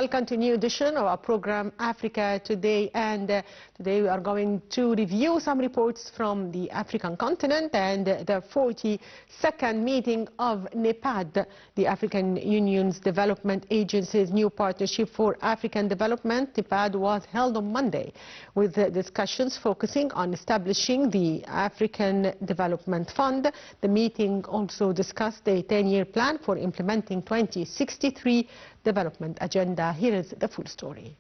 welcome to a new edition of our program Africa Today, and today we are going to review some reports from the African continent and the 42nd meeting of NEPAD, the African Union's Development Agency's new partnership for African development. NEPAD was held on Monday with discussions focusing on establishing the African Development Fund. The meeting also discussed a 10-year plan for implementing 2063 development agenda. Here is the full story.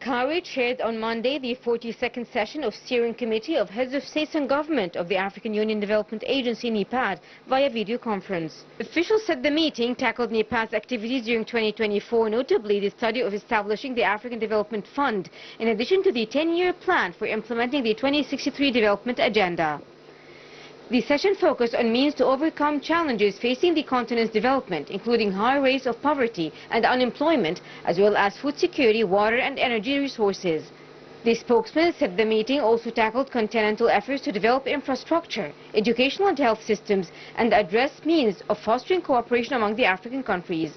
Cairo chaired on Monday the 42nd session of Steering Committee of Heads of States and Government of the African Union Development Agency, NEPAD, via video conference. Officials said the meeting tackled NEPAD's activities during 2024, notably the study of establishing the African Development Fund, in addition to the 10-year plan for implementing the 2063 development agenda. The session focused on means to overcome challenges facing the continent's development, including high rates of poverty and unemployment, as well as food security, water and energy resources. The spokesman said the meeting also tackled continental efforts to develop infrastructure, educational and health systems, and address means of fostering cooperation among the African countries.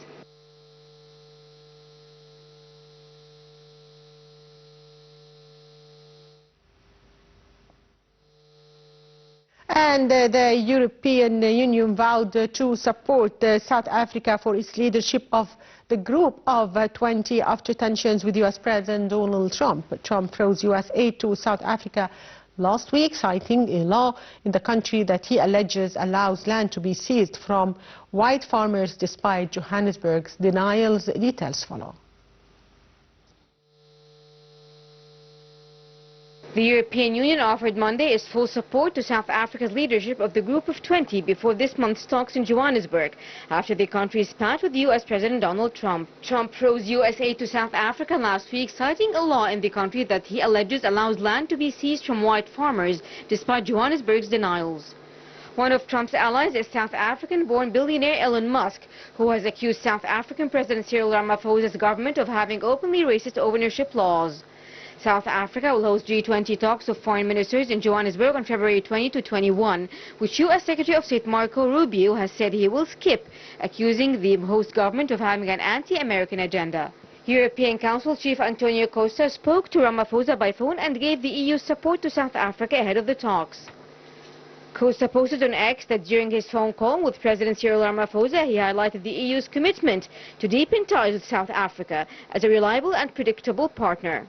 And the European Union vowed to support South Africa for its leadership of the Group of 20 after tensions with U.S. President Donald Trump. Trump froze U.S. aid to South Africa last week, citing a law in the country that he alleges allows land to be seized from white farmers despite Johannesburg's denials. Details follow. The European Union offered Monday its full support to South Africa's leadership of the Group of 20 before this month's talks in Johannesburg, after the country's spat with U.S. President Donald Trump. Trump froze U.S. aid to South Africa last week, citing a law in the country that he alleges allows land to be seized from white farmers, despite Johannesburg's denials. One of Trump's allies is South African-born billionaire Elon Musk, who has accused South African President Cyril Ramaphosa's government of having openly racist ownership laws. South Africa will host G20 talks of foreign ministers in Johannesburg on February 20 to 21, which U.S. Secretary of State Marco Rubio has said he will skip, accusing the host government of having an anti-American agenda. European Council Chief Antonio Costa spoke to Ramaphosa by phone and gave the EU's support to South Africa ahead of the talks. Costa posted on X that during his phone call with President Cyril Ramaphosa, he highlighted the EU's commitment to deepen ties with South Africa as a reliable and predictable partner.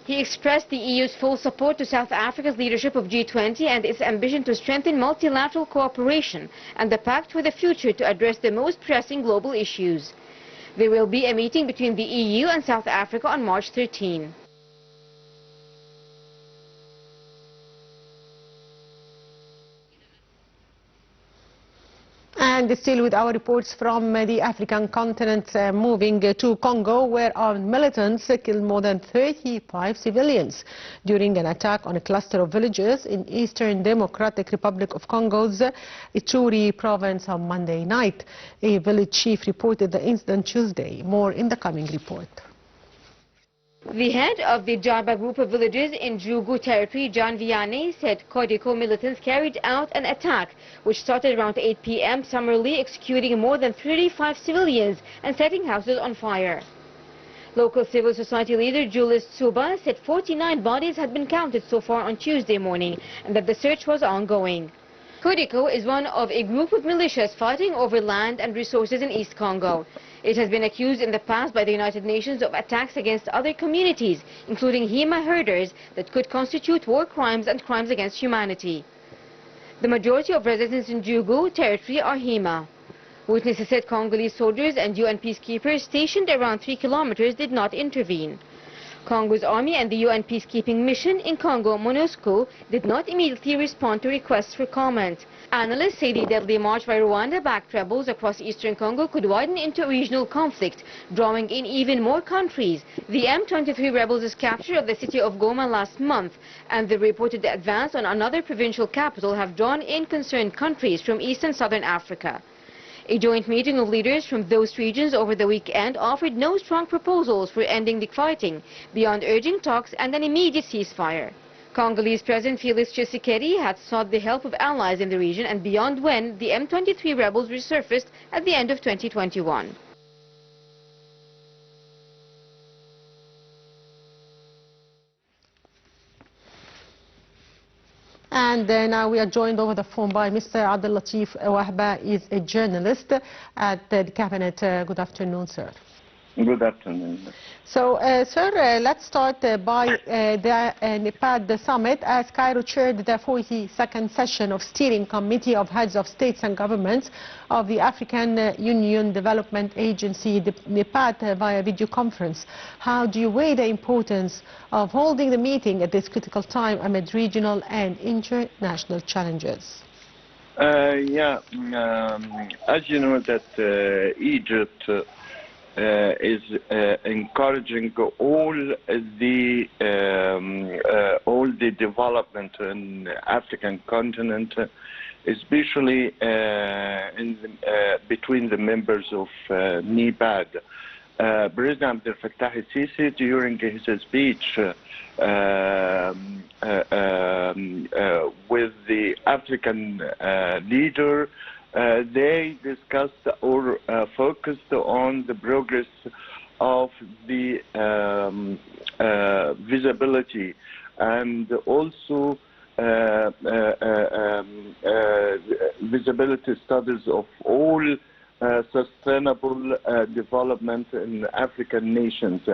He expressed the EU's full support to South Africa's leadership of G20 and its ambition to strengthen multilateral cooperation and the pact for the future to address the most pressing global issues. There will be a meeting between the EU and South Africa on March 13. And still with our reports from the African continent, moving to Congo, where armed militants killed more than 35 civilians during an attack on a cluster of villages in Eastern Democratic Republic of Congo's Ituri province on Monday night. A village chief reported the incident Tuesday. More in the coming report. The head of the Jaba group of villages in Jugu territory, John Vianney, said Codeco militants carried out an attack which started around 8 p.m., summarily executing more than 35 civilians and setting houses on fire. Local civil society leader Julius Tsuba said 49 bodies had been counted so far on Tuesday morning and that the search was ongoing. Codeco is one of a group of militias fighting over land and resources in East Congo. It has been accused in the past by the United Nations of attacks against other communities, including Hema herders, that could constitute war crimes and crimes against humanity. The majority of residents in Jugu territory are Hema. Witnesses said Congolese soldiers and UN peacekeepers stationed around 3 kilometers did not intervene. Congo's army and the UN peacekeeping mission in Congo, MONUSCO, did not immediately respond to requests for comment. Analysts say the deadly march by Rwanda-backed rebels across eastern Congo could widen into regional conflict, drawing in even more countries. The M23 rebels' capture of the city of Goma last month and the reported advance on another provincial capital have drawn in concerned countries from East and Southern Africa. A joint meeting of leaders from those regions over the weekend offered no strong proposals for ending the fighting, beyond urging talks and an immediate ceasefire. Congolese President Felix Tshisekedi had sought the help of allies in the region and beyond when the M23 rebels resurfaced at the end of 2021. And now we are joined over the phone by Mr. Abdellatif Wahba. Is a journalist at the Cabinet. Good afternoon, sir. Good afternoon. So, sir, let's start by the NEPAD summit, as Cairo chaired the 42nd session of Steering Committee of Heads of States and Governments of the African Union Development Agency, the NEPAD, via video conference. How do you weigh the importance of holding the meeting at this critical time amid regional and international challenges? As you know that Egypt is encouraging all the development in the African continent, especially between the members of NEPAD. President Abdel Fattah el-Sisi, during his speech with the African leader, they discussed or focused on the progress of the visibility and also visibility studies of all sustainable development in African nations.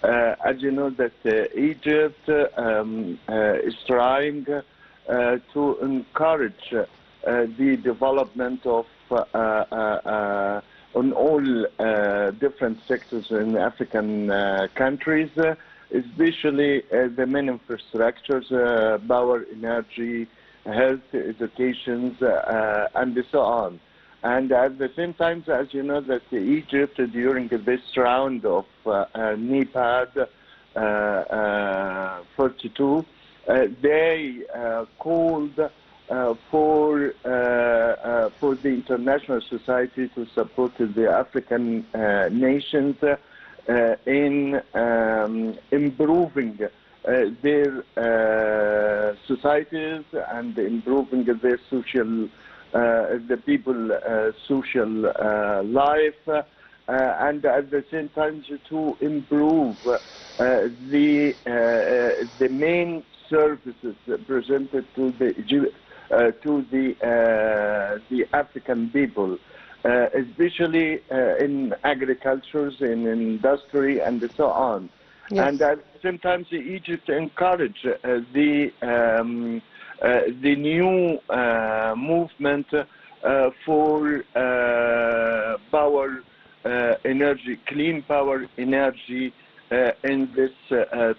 As you know that Egypt is trying to encourage the development of on all different sectors in African countries, especially the main infrastructures, power, energy, health, education, and so on. And at the same time, as you know, that Egypt, during this round of NEPAD 42, they called for the international society to support the African nations in improving their societies and improving their social, the people social life, and at the same time to improve the main services presented to the African people, especially in agriculture, in industry, and so on. Yes. And at the same time, Egypt encouraged the new movement for power energy, clean power energy, in this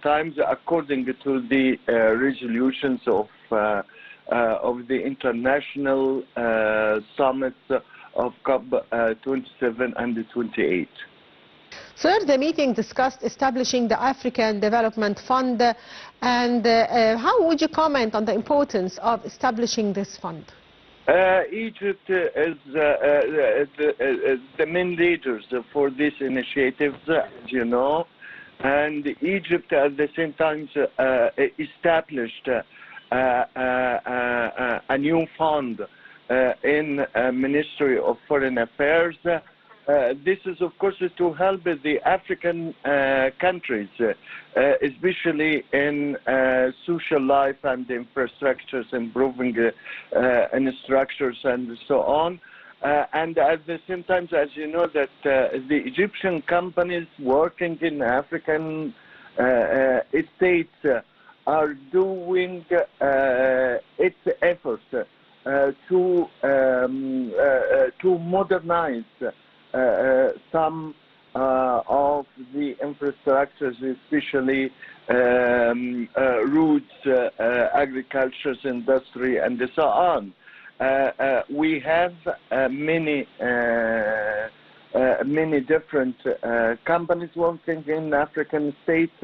times, according to the resolutions of the international summits of COP 27 and 28. Sir, the meeting discussed establishing the African Development Fund, and how would you comment on the importance of establishing this fund? Egypt is the main leaders for these initiatives, as you know, and Egypt at the same time established a new fund in Ministry of Foreign Affairs. This is, of course, to help the African countries, especially in social life and infrastructures, improving structures and so on. And at the same time, as you know, that the Egyptian companies working in African states are doing its efforts to modernize some of the infrastructures, especially roads, agriculture, industry, and so on. We have many different companies working in African states,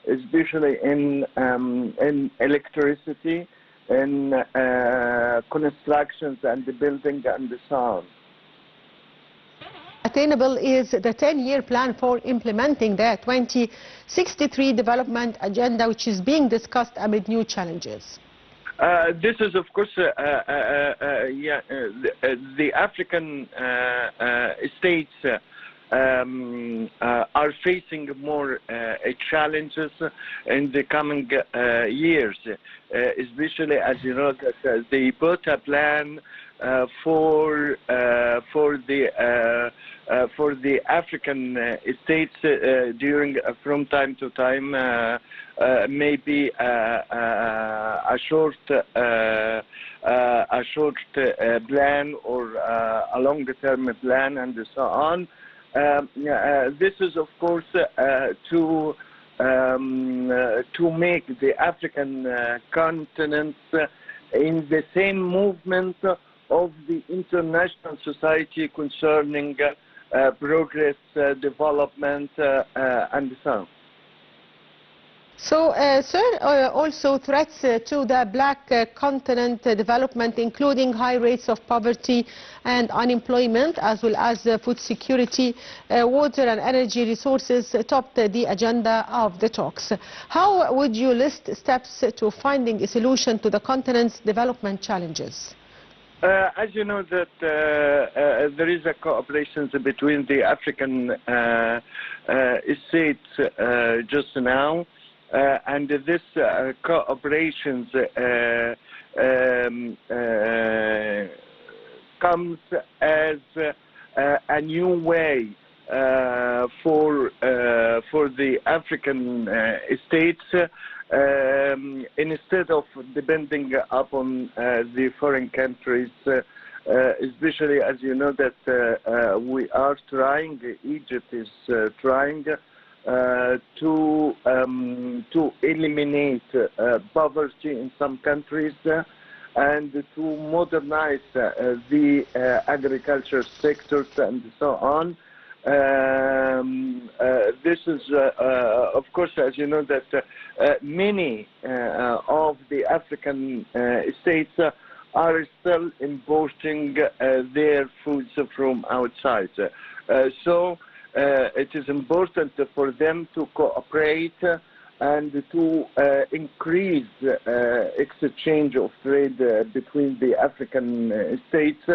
especially in electricity, in constructions and building and so on. Attainable is the 10-year plan for implementing the 2063 development agenda, which is being discussed amid new challenges. This is, of course, the African states are facing more challenges in the coming years, especially as you know that they put a plan for the African states during from time to time, maybe a short plan or a longer-term plan, and so on. This is, of course, to make the African continent in the same movement of the international society concerning progress, development, and so on. So, sir, also threats to the black continent development, including high rates of poverty and unemployment, as well as food security, water and energy resources, topped the agenda of the talks. How would you list steps to finding a solution to the continent's development challenges? As you know that there is a cooperation between the African states just now, and this cooperation comes as a new way for the African states, instead of depending upon the foreign countries, especially as you know that we are trying, Egypt is trying to eliminate poverty in some countries and to modernize the agriculture sectors and so on. This is, of course, as you know, that many of the African states are still importing their foods from outside. So it is important for them to cooperate and to increase exchange of trade between the African states,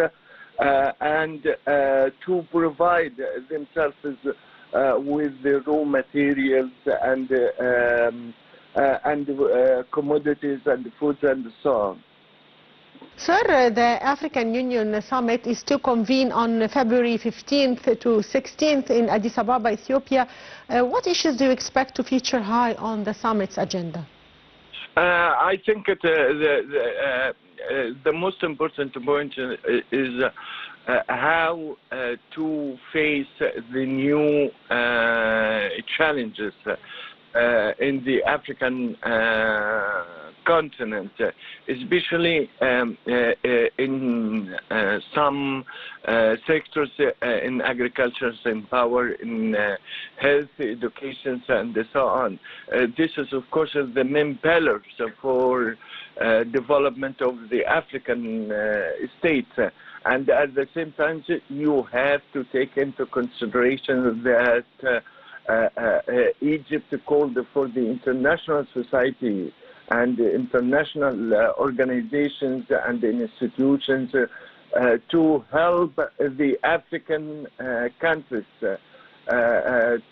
and to provide themselves with the raw materials and commodities and foods and so on. Sir, the African Union Summit is to convene on February 15th to 16th in Addis Ababa, Ethiopia. What issues do you expect to feature high on the summit's agenda? I think the most important point is how to face the new challenges in the African continent, especially in some sectors, in agriculture and power, in health, education, and so on. This is, of course, the main pillars for development of the African states. And at the same time, you have to take into consideration that Egypt called for the international society and international organizations and institutions to help the African countries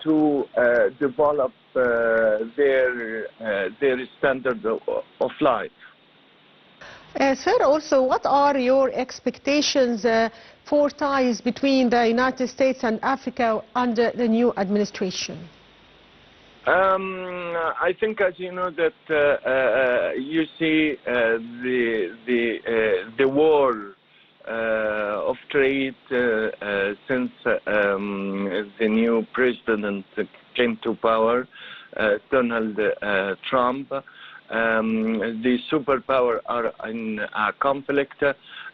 to develop their standard of life. Sir, also, what are your expectations for ties between the United States and Africa under the new administration? I think, as you know, that you see the war of trade since the new president came to power, Donald Trump. The superpowers are in a conflict,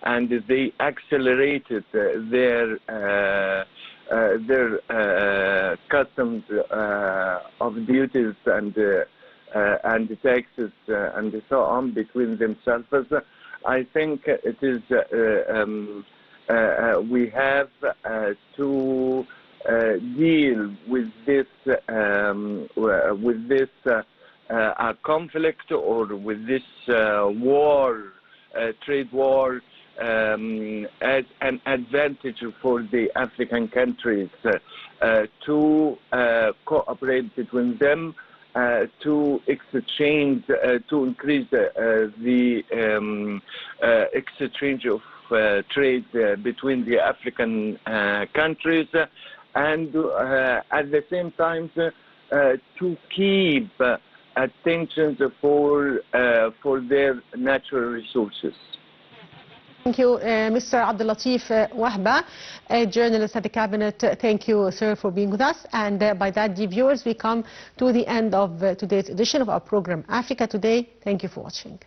and they accelerated their customs of duties and taxes and so on between themselves. I think it is we have to deal with this a conflict or with this war, trade war, as an advantage for the African countries to cooperate between them, to exchange, to increase the exchange of trade between the African countries, and at the same time to keep attention for their natural resources. Thank you, Mr. Abdellatif Wahba, a journalist at the Cabinet. Thank you, sir, for being with us. And by that, dear viewers, we come to the end of today's edition of our program, Africa Today. Thank you for watching.